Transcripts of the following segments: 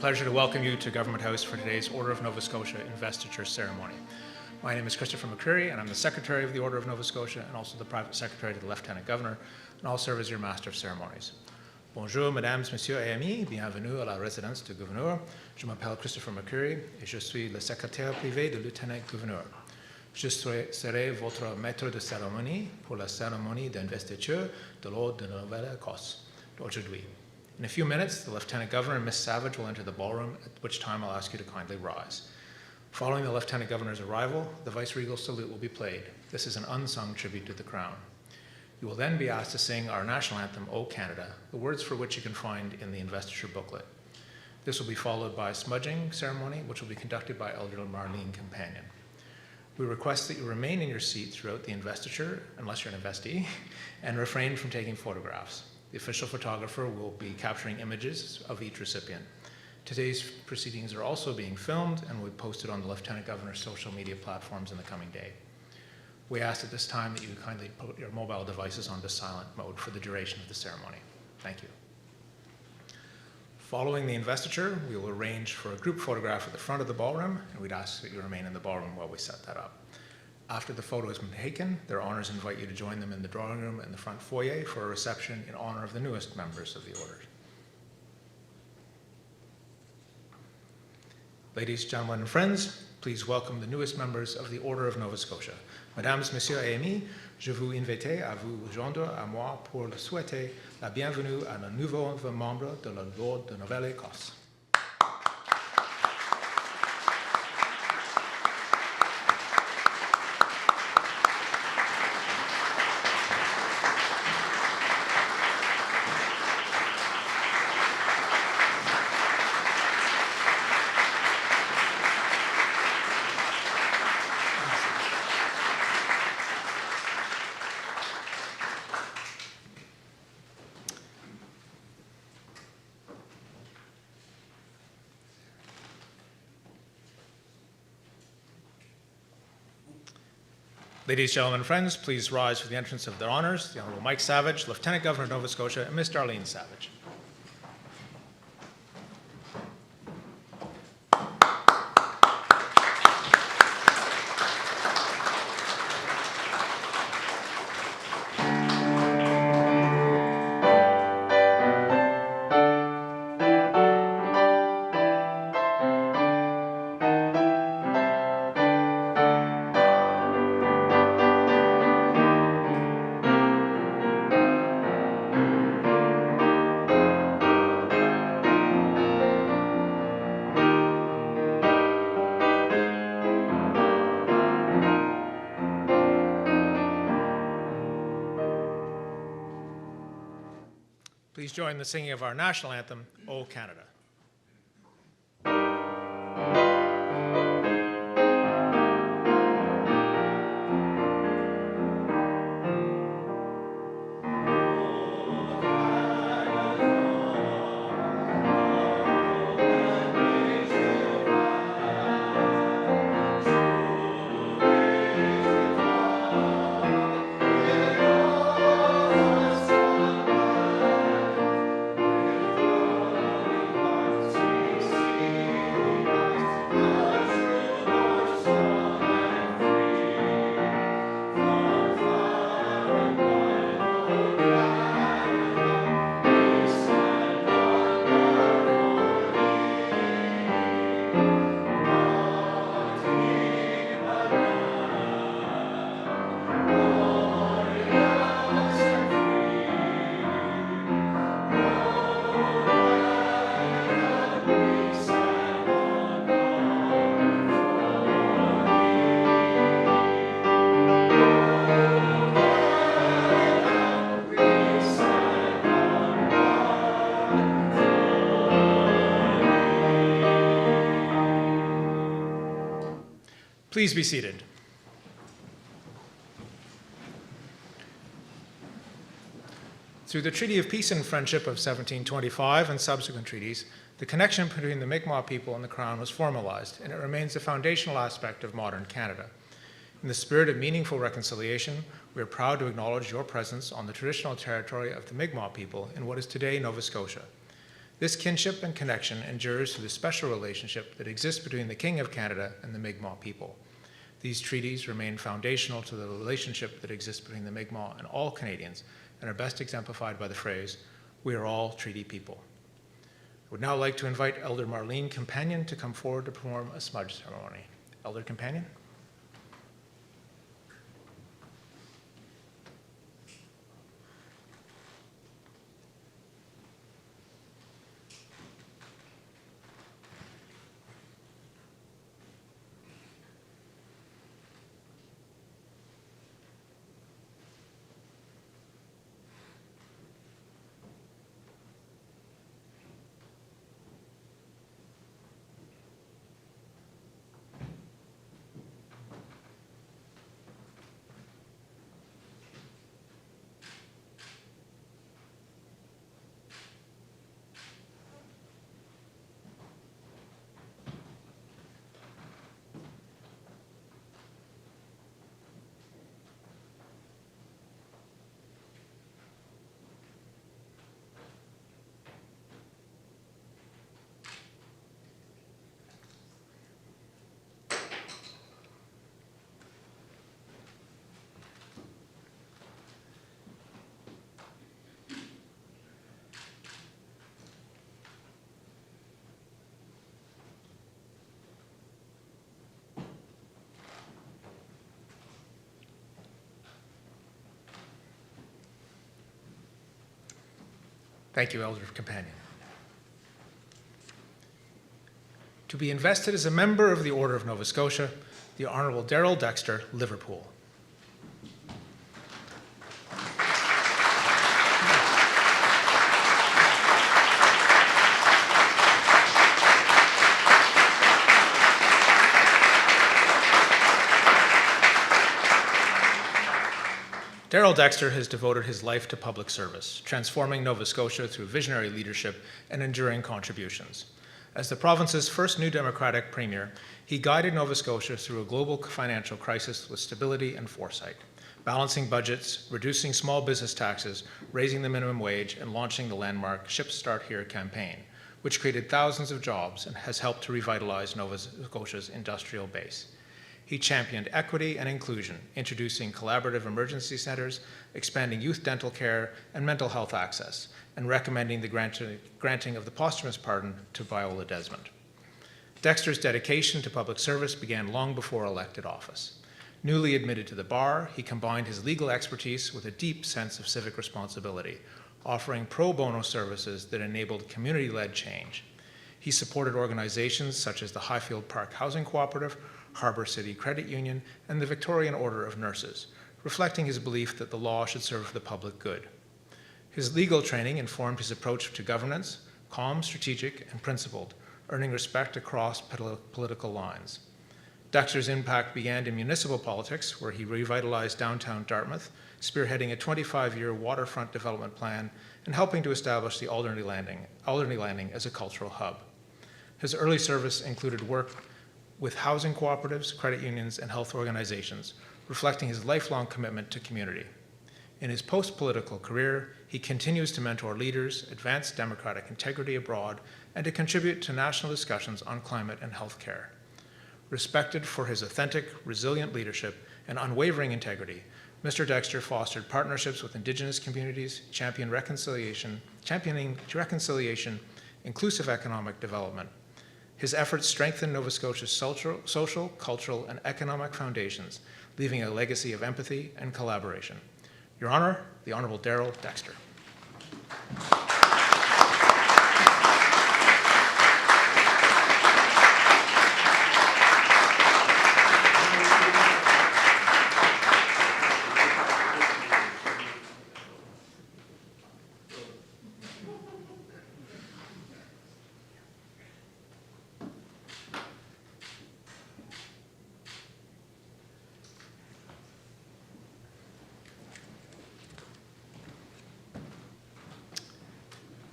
pleasure to welcome you to Government House for today's Order of Nova Scotia Investiture ceremony. My name is Christopher McCreary, and I'm the Secretary of the Order of Nova Scotia and also the Private Secretary to the Lieutenant Governor, and I'll serve as your Master of Ceremonies. Bonjour, mesdames, messieurs et amis, bienvenue à la résidence du gouverneur. Je m'appelle Christopher McCreary et je suis le secrétaire privé du Lieutenant-Gouverneur. Je serai votre maître de cérémonie pour la cérémonie d'investiture de l'Ordre de Nouvelle-Écosse d'aujourd'hui. In a few minutes, the Lieutenant Governor and Miss Savage will enter the ballroom, at which time I'll ask you to kindly rise. Following the Lieutenant Governor's arrival, the Vice-Regal Salute will be played. This is an unsung tribute to the Crown. You will then be asked to sing our national anthem, O Canada, the words for which you can find in the investiture booklet. This will be followed by a smudging ceremony, which will be conducted by Elder Marlene Companion. We request that you remain in your seat throughout the investiture, unless you're an investee, and refrain from taking photographs. The official photographer will be capturing images of each recipient. Today's proceedings are also being filmed and will be posted on the Lieutenant Governor's social media platforms in the coming day. We ask at this time that you kindly put your mobile devices onto silent mode for the duration of the ceremony. Thank you. Following the investiture, we will arrange for a group photograph at the front of the ballroom, and we'd ask that you remain in the ballroom while we set that up. After the photo has been taken, their honors invite you to join them in the drawing room in the front foyer for a reception in honor of the newest members of the Order. Ladies, gentlemen, and friends, please welcome the newest members of the Order of Nova Scotia. Mesdames, Messieurs et Amis, je vous invite à vous joindre à moi pour le souhaiter la bienvenue à nos nouveaux membres de l'Ordre de Nouvelle-Écosse. Ladies, gentlemen, and friends, please rise for the entrance of their honors, the Honourable Mike Savage, Lieutenant Governor of Nova Scotia, and Miss Darlene Savage. Please join the singing of our national anthem, O Canada. Please be seated. Through the Treaty of Peace and Friendship of 1725 and subsequent treaties, the connection between the Mi'kmaq people and the Crown was formalized, and it remains a foundational aspect of modern Canada. In the spirit of meaningful reconciliation, we are proud to acknowledge your presence on the traditional territory of the Mi'kmaq people in what is today Nova Scotia. This kinship and connection endures through the special relationship that exists between the King of Canada and the Mi'kmaq people. These treaties remain foundational to the relationship that exists between the Mi'kmaq and all Canadians and are best exemplified by the phrase, "We are all treaty people." I would now like to invite Elder Marlene Companion to come forward to perform a smudge ceremony. Elder Companion. Thank you, Elder Companion. To be invested as a member of the Order of Nova Scotia, the Honourable Darrell Dexter, Liverpool. Darrell Dexter has devoted his life to public service, transforming Nova Scotia through visionary leadership and enduring contributions. As the province's first New Democratic Premier, he guided Nova Scotia through a global financial crisis with stability and foresight, balancing budgets, reducing small business taxes, raising the minimum wage, and launching the landmark Ships Start Here campaign, which created thousands of jobs and has helped to revitalize Nova Scotia's industrial base. He championed equity and inclusion, introducing collaborative emergency centers, expanding youth dental care and mental health access, and recommending the granting of the posthumous pardon to Viola Desmond. Dexter's dedication to public service began long before elected office. Newly admitted to the bar, he combined his legal expertise with a deep sense of civic responsibility, offering pro bono services that enabled community-led change. He supported organizations such as the Highfield Park Housing Cooperative, Harbour City Credit Union, and the Victorian Order of Nurses, reflecting his belief that the law should serve the public good. His legal training informed his approach to governance, calm, strategic, and principled, earning respect across political lines. Dexter's impact began in municipal politics, where he revitalized downtown Dartmouth, spearheading a 25-year waterfront development plan and helping to establish the Alderney Landing as a cultural hub. His early service included work with housing cooperatives, credit unions, and health organizations, reflecting his lifelong commitment to community. In his post-political career, he continues to mentor leaders, advance democratic integrity abroad, and to contribute to national discussions on climate and healthcare. Respected for his authentic, resilient leadership and unwavering integrity, Mr. Dexter fostered partnerships with Indigenous communities, championing reconciliation, inclusive economic development. His efforts strengthened Nova Scotia's social, cultural, and economic foundations, leaving a legacy of empathy and collaboration. Your Honor, the Honourable Darrell Dexter.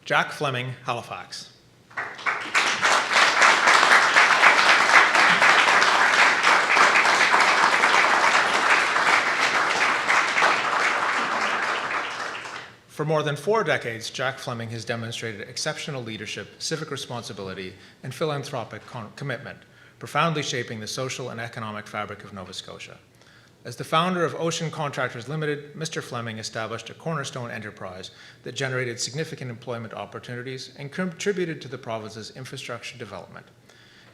Jack Flemming, Halifax. For more than 4 decades, Jack Flemming has demonstrated exceptional leadership, civic responsibility, and philanthropic commitment, profoundly shaping the social and economic fabric of Nova Scotia. As the founder of Ocean Contractors Limited, Mr. Flemming established a cornerstone enterprise that generated significant employment opportunities and contributed to the province's infrastructure development.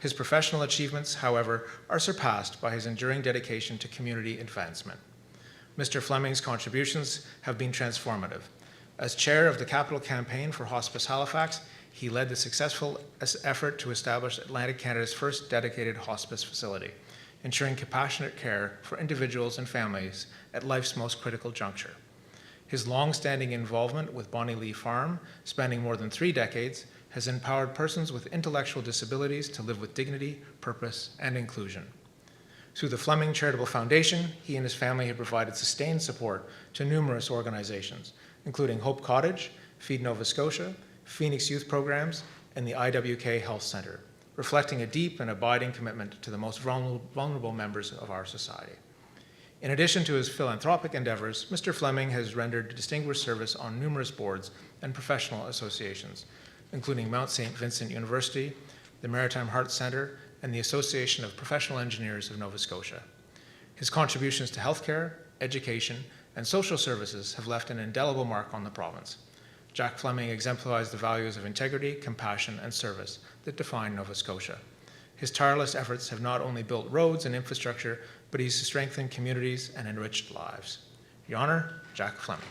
His professional achievements, however, are surpassed by his enduring dedication to community advancement. Mr. Flemming's contributions have been transformative. As chair of the Capital Campaign for Hospice Halifax, he led the successful effort to establish Atlantic Canada's first dedicated hospice facility, ensuring compassionate care for individuals and families at life's most critical juncture. His long-standing involvement with Bonnie Lee Farm, spanning more than 3 decades, has empowered persons with intellectual disabilities to live with dignity, purpose, and inclusion. Through the Flemming Charitable Foundation, he and his family have provided sustained support to numerous organizations, including Hope Cottage, Feed Nova Scotia, Phoenix Youth Programs, and the IWK Health Centre, reflecting a deep and abiding commitment to the most vulnerable members of our society. In addition to his philanthropic endeavors, Mr. Flemming has rendered distinguished service on numerous boards and professional associations, including Mount St. Vincent University, the Maritime Heart Centre, and the Association of Professional Engineers of Nova Scotia. His contributions to healthcare, education, and social services have left an indelible mark on the province. Jack Flemming exemplifies the values of integrity, compassion, and service that define Nova Scotia. His tireless efforts have not only built roads and infrastructure, but he's strengthened communities and enriched lives. Your Honour, Jack Flemming.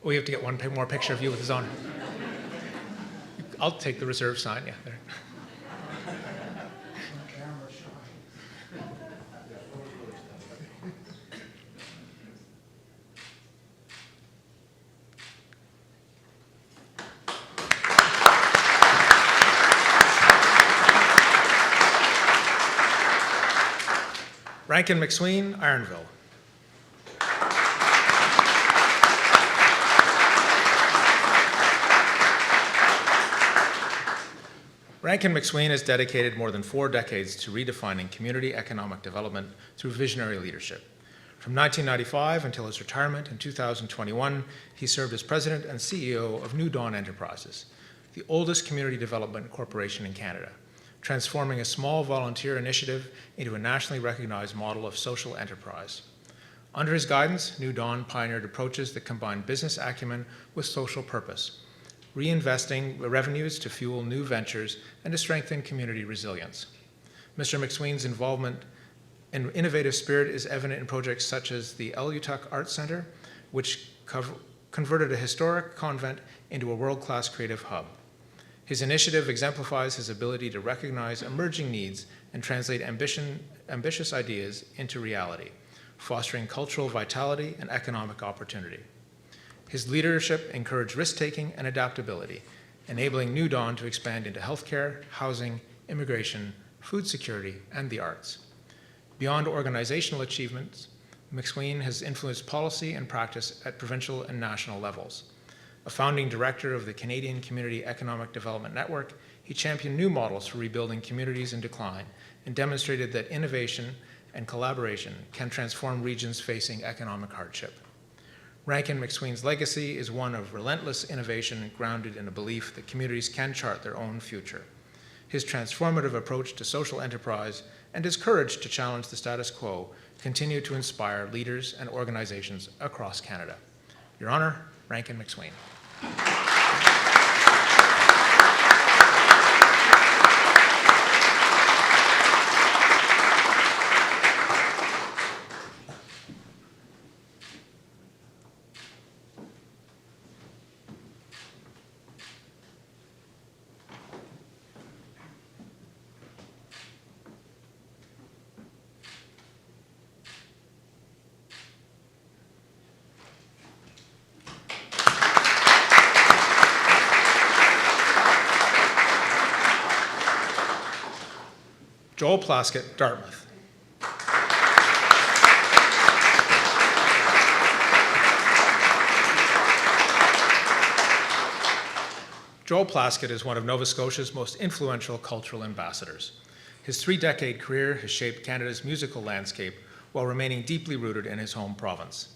We have to get one more picture of you with his honor. I'll take the reserve sign, yeah. There. Rankin MacSween, Ironville. Rankin MacSween has dedicated more than 4 decades to redefining community economic development through visionary leadership. From 1995 until his retirement in 2021, he served as president and CEO of New Dawn Enterprises, the oldest community development corporation in Canada, transforming a small volunteer initiative into a nationally recognized model of social enterprise. Under his guidance, New Dawn pioneered approaches that combine business acumen with social purpose, reinvesting revenues to fuel new ventures and to strengthen community resilience. Mr. MacSween's involvement and innovative spirit is evident in projects such as the Elutuck Arts Centre, which converted a historic convent into a world-class creative hub. His initiative exemplifies his ability to recognize emerging needs and translate ambitious ideas into reality, fostering cultural vitality and economic opportunity. His leadership encouraged risk-taking and adaptability, enabling New Dawn to expand into healthcare, housing, immigration, food security, and the arts. Beyond organizational achievements, MacSween has influenced policy and practice at provincial and national levels. A founding director of the Canadian Community Economic Development Network, he championed new models for rebuilding communities in decline and demonstrated that innovation and collaboration can transform regions facing economic hardship. Rankin MacSween's legacy is one of relentless innovation grounded in a belief that communities can chart their own future. His transformative approach to social enterprise and his courage to challenge the status quo continue to inspire leaders and organizations across Canada. Your Honor, Rankin MacSween. Joel Plaskett, Dartmouth. Joel Plaskett is one of Nova Scotia's most influential cultural ambassadors. His 3-decade career has shaped Canada's musical landscape while remaining deeply rooted in his home province.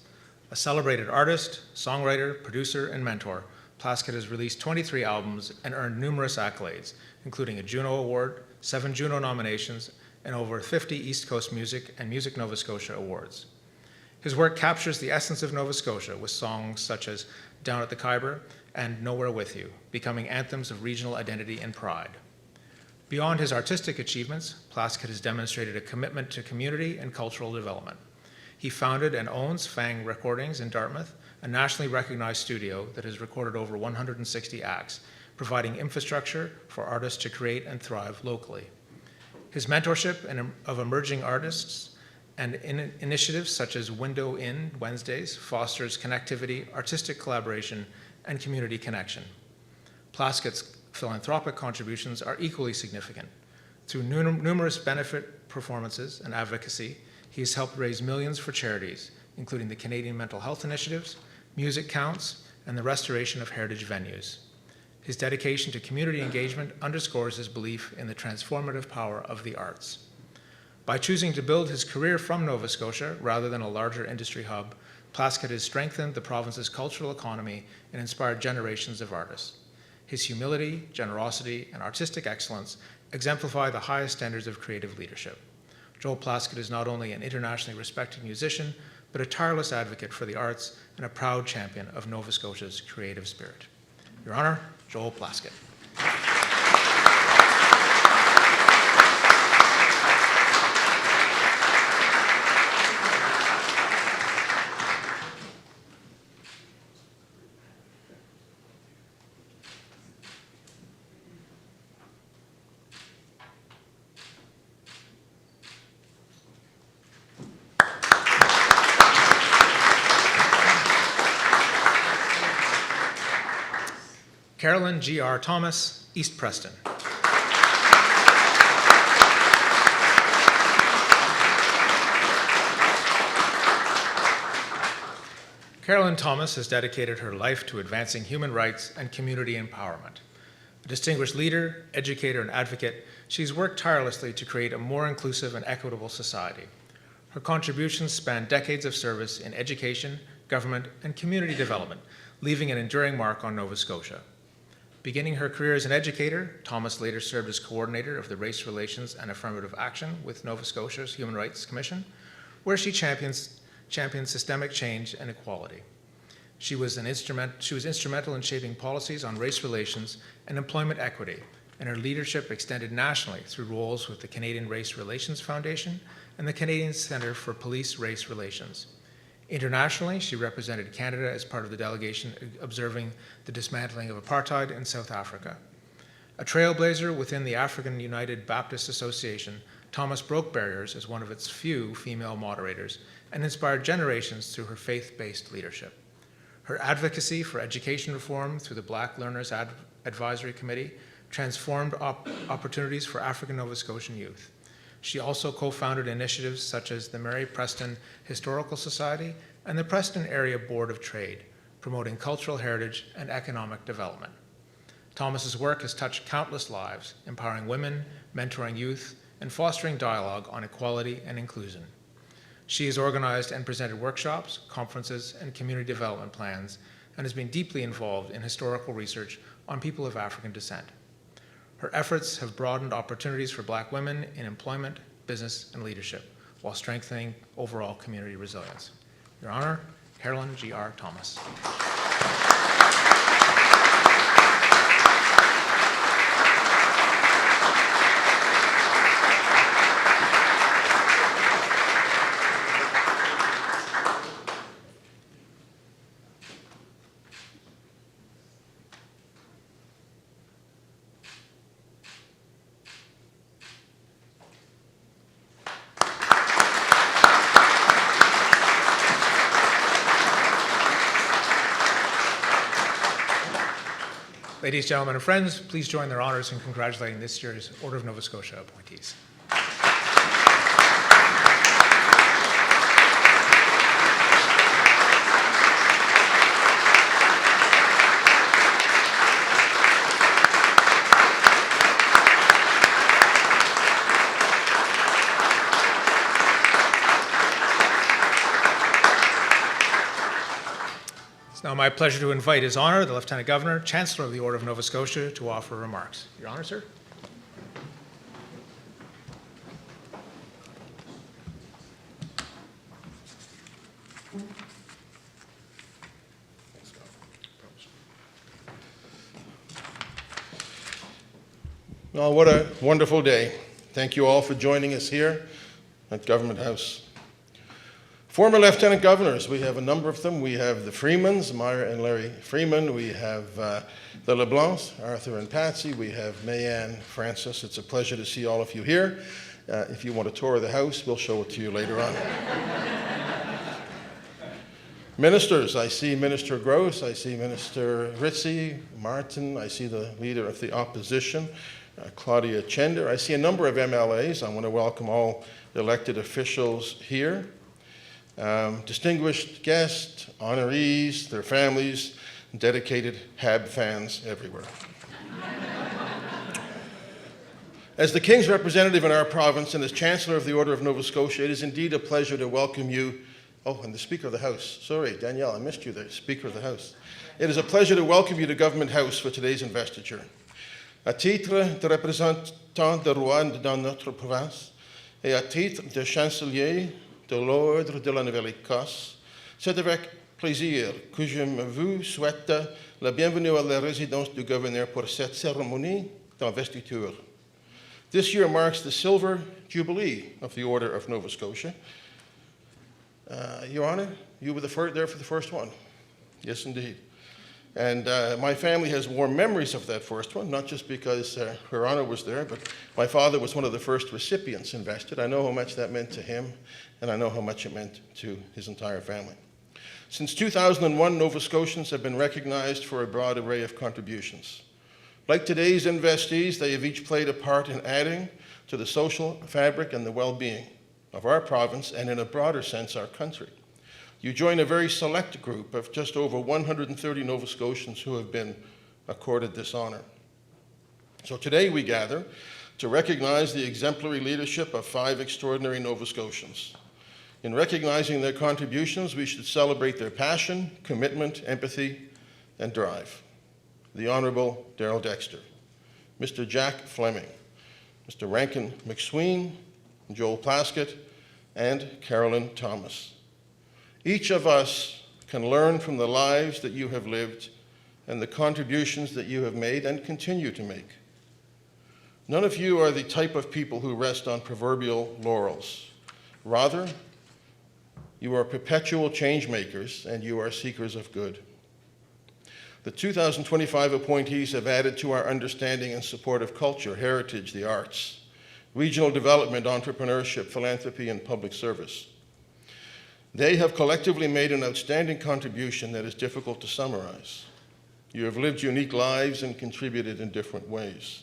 A celebrated artist, songwriter, producer, and mentor, Plaskett has released 23 albums and earned numerous accolades, including a Juno Award, 7 Juno nominations, and over 50 East Coast Music and Music Nova Scotia awards. His work captures the essence of Nova Scotia with songs such as Down at the Khyber and Nowhere With You, becoming anthems of regional identity and pride. Beyond his artistic achievements, Plaskett has demonstrated a commitment to community and cultural development. He founded and owns Fang Recordings in Dartmouth, a nationally recognized studio that has recorded over 160 acts, providing infrastructure for artists to create and thrive locally. His mentorship of emerging artists and initiatives such as Window In Wednesdays fosters connectivity, artistic collaboration, and community connection. Plaskett's philanthropic contributions are equally significant. Through numerous benefit performances and advocacy, he has helped raise millions for charities, including the Canadian Mental Health Initiatives, Music Counts, and the restoration of heritage venues. His dedication to community engagement underscores his belief in the transformative power of the arts. By choosing to build his career from Nova Scotia rather than a larger industry hub, Plaskett has strengthened the province's cultural economy and inspired generations of artists. His humility, generosity, and artistic excellence exemplify the highest standards of creative leadership. Joel Plaskett is not only an internationally respected musician, but a tireless advocate for the arts and a proud champion of Nova Scotia's creative spirit. Your Honor, Joel Plaskett. Carolyn G.R. Thomas, East Preston. Carolyn Thomas has dedicated her life to advancing human rights and community empowerment. A distinguished leader, educator, and advocate, she's worked tirelessly to create a more inclusive and equitable society. Her contributions span decades of service in education, government, and community development, leaving an enduring mark on Nova Scotia. Beginning her career as an educator, Thomas later served as coordinator of the Race Relations and Affirmative Action with Nova Scotia's Human Rights Commission, where she championed systemic change and equality. She was instrumental in shaping policies on race relations and employment equity, and her leadership extended nationally through roles with the Canadian Race Relations Foundation and the Canadian Centre for Police Race Relations. Internationally, she represented Canada as part of the delegation observing the dismantling of apartheid in South Africa. A trailblazer within the African United Baptist Association, Thomas broke barriers as one of its few female moderators and inspired generations through her faith-based leadership. Her advocacy for education reform through the Black Learners Advisory Committee transformed opportunities for African Nova Scotian youth. She also co-founded initiatives such as the Mary Preston Historical Society and the Preston Area Board of Trade, promoting cultural heritage and economic development. Thomas's work has touched countless lives, empowering women, mentoring youth, and fostering dialogue on equality and inclusion. She has organized and presented workshops, conferences, and community development plans, and has been deeply involved in historical research on people of African descent. Her efforts have broadened opportunities for Black women in employment, business, and leadership, while strengthening overall community resilience. Your Honor, Carolyn G.R. Thomas. Ladies, gentlemen, and friends, please join their honors in congratulating this year's Order of Nova Scotia appointees. Now, my pleasure to invite His Honour, the Lieutenant Governor, Chancellor of the Order of Nova Scotia, to offer remarks. Your Honour, sir. Well, what a wonderful day. Thank you all for joining us here at Government House. Former Lieutenant Governors, we have a number of them. We have the Freemans, Myra and Larry Freeman. We have the LeBlancs, Arthur and Patsy. We have Mayanne, Francis. It's a pleasure to see all of you here. If you want a tour of the house, we'll show it to you later on. Ministers, I see Minister Gross, I see Minister Ritchie, Martin, I see the Leader of the Opposition, Claudia Chender. I see a number of MLAs. I want to welcome all elected officials here. Distinguished guests, honorees, their families, dedicated HAB fans everywhere. As the King's representative in our province and as Chancellor of the Order of Nova Scotia, it is indeed a pleasure to welcome you. Oh, and the Speaker of the House. Sorry, Danielle, I missed you there, Speaker of the House. It is a pleasure to welcome you to Government House for today's investiture. À titre de représentant de roi dans notre province et à titre de chancelier de l'Ordre de la Nouvelle-Écosse, c'est avec plaisir que je vous souhaite la bienvenue à la résidence du gouverneur pour cette cérémonie d'investiture. This year marks the Silver Jubilee of the Order of Nova Scotia. Your Honor, you were there for the first one. Yes, indeed. And my family has warm memories of that first one, not just because Her Honor was there, but my father was one of the first recipients invested. I know how much that meant to him, and I know how much it meant to his entire family. Since 2001, Nova Scotians have been recognized for a broad array of contributions. Like today's investees, they have each played a part in adding to the social fabric and the well-being of our province, and in a broader sense, our country. You join a very select group of just over 130 Nova Scotians who have been accorded this honor. So today we gather to recognize the exemplary leadership of 5 extraordinary Nova Scotians. In recognizing their contributions, we should celebrate their passion, commitment, empathy, and drive. The Honourable Darrell Dexter, Mr. Jack Flemming, Mr. Rankin MacSween, Joel Plaskett, and Carolyn Thomas. Each of us can learn from the lives that you have lived and the contributions that you have made and continue to make. None of you are the type of people who rest on proverbial laurels. Rather, you are perpetual change makers and you are seekers of good. The 2025 appointees have added to our understanding and support of culture, heritage, the arts, regional development, entrepreneurship, philanthropy, and public service. They have collectively made an outstanding contribution that is difficult to summarize. You have lived unique lives and contributed in different ways.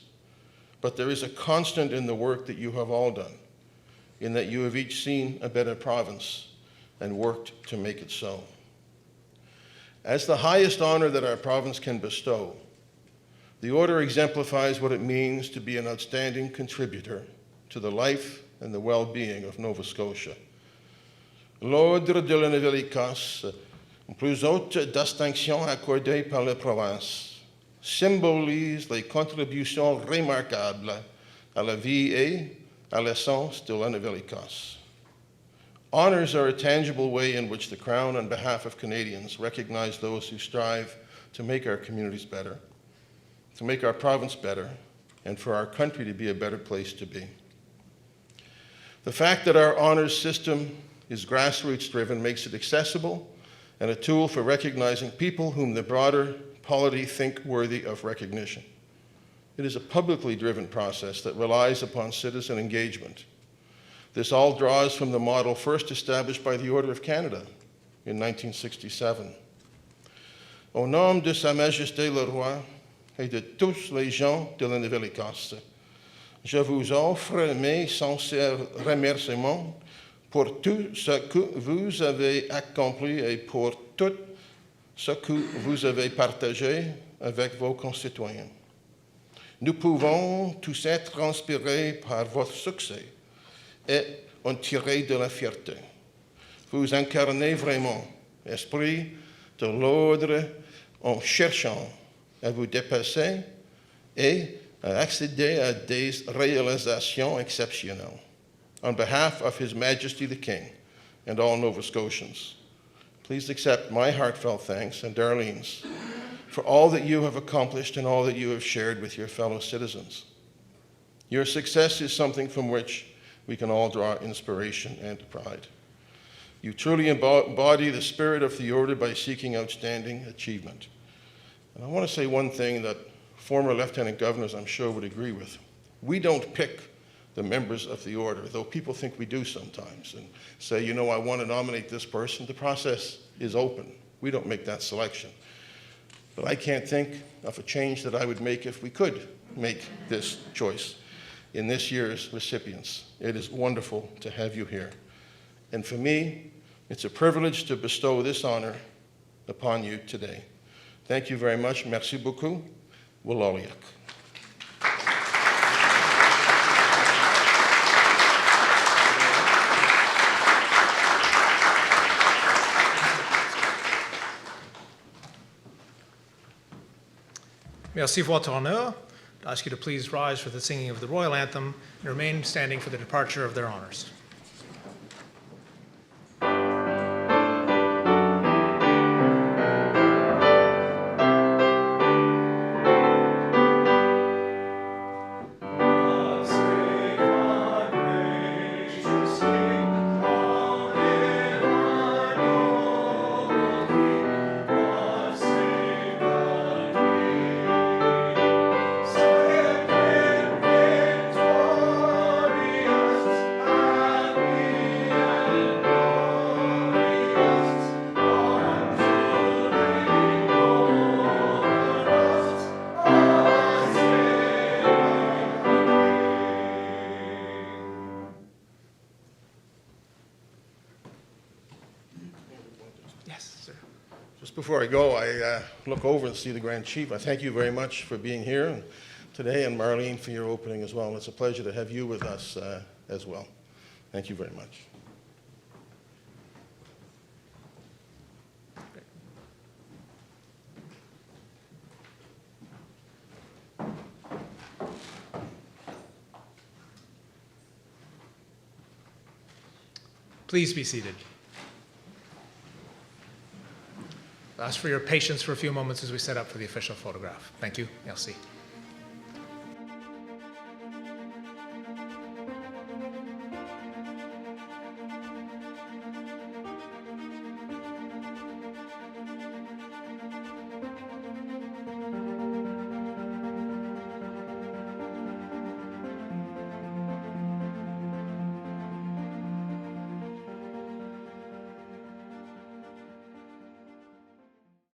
But there is a constant in the work that you have all done, in that you have each seen a better province and worked to make it so. As the highest honor that our province can bestow, the Order exemplifies what it means to be an outstanding contributor to the life and the well-being of Nova Scotia. L'Ordre de la Nouvelle-Écosse, plus haute distinction accordée par la province, symbolise les contributions remarquables à la vie et à l'essence de la Nouvelle-Écosse. Honors are a tangible way in which the Crown, on behalf of Canadians, recognize those who strive to make our communities better, to make our province better, and for our country to be a better place to be. The fact that our honors system is grassroots-driven makes it accessible and a tool for recognizing people whom the broader polity think worthy of recognition. It is a publicly driven process that relies upon citizen engagement. This all draws from the model first established by the Order of Canada in 1967. Au nom de Sa Majesté le Roi et de tous les gens de la Nouvelle-Écosse, je vous offre mes sincères remerciements pour tout ce que vous avez accompli et pour tout ce que vous avez partagé avec vos concitoyens. Nous pouvons tous être inspirés par votre succès et en tirer de la fierté. Vous incarnez vraiment esprit de l'ordre en cherchant à vous dépasser et à accéder à des réalisations exceptionnelles. On behalf of His Majesty the King and all Nova Scotians, please accept my heartfelt thanks and Darlene's for all that you have accomplished and all that you have shared with your fellow citizens. Your success is something from which we can all draw inspiration and pride. You truly embody the spirit of the Order by seeking outstanding achievement. And I want to say one thing that former Lieutenant Governors, I'm sure, would agree with. We don't pick the members of the Order, though people think we do sometimes, and say, you know, I want to nominate this person. The process is open. We don't make that selection. But I can't think of a change that I would make if we could make this choice in this year's recipients. It is wonderful to have you here. And for me, it's a privilege to bestow this honor upon you today. Thank you very much. Merci beaucoup. Wallaliak. Merci, Votre Honneur. I ask you to please rise for the singing of the Royal Anthem and remain standing for the departure of their honors. Just before I go, I look over and see the Grand Chief. I thank you very much for being here today, and Marlene for your opening as well. It's a pleasure to have you with us as well. Thank you very much. Please be seated. I ask for your patience for a few moments as we set up for the official photograph. Thank you. Merci.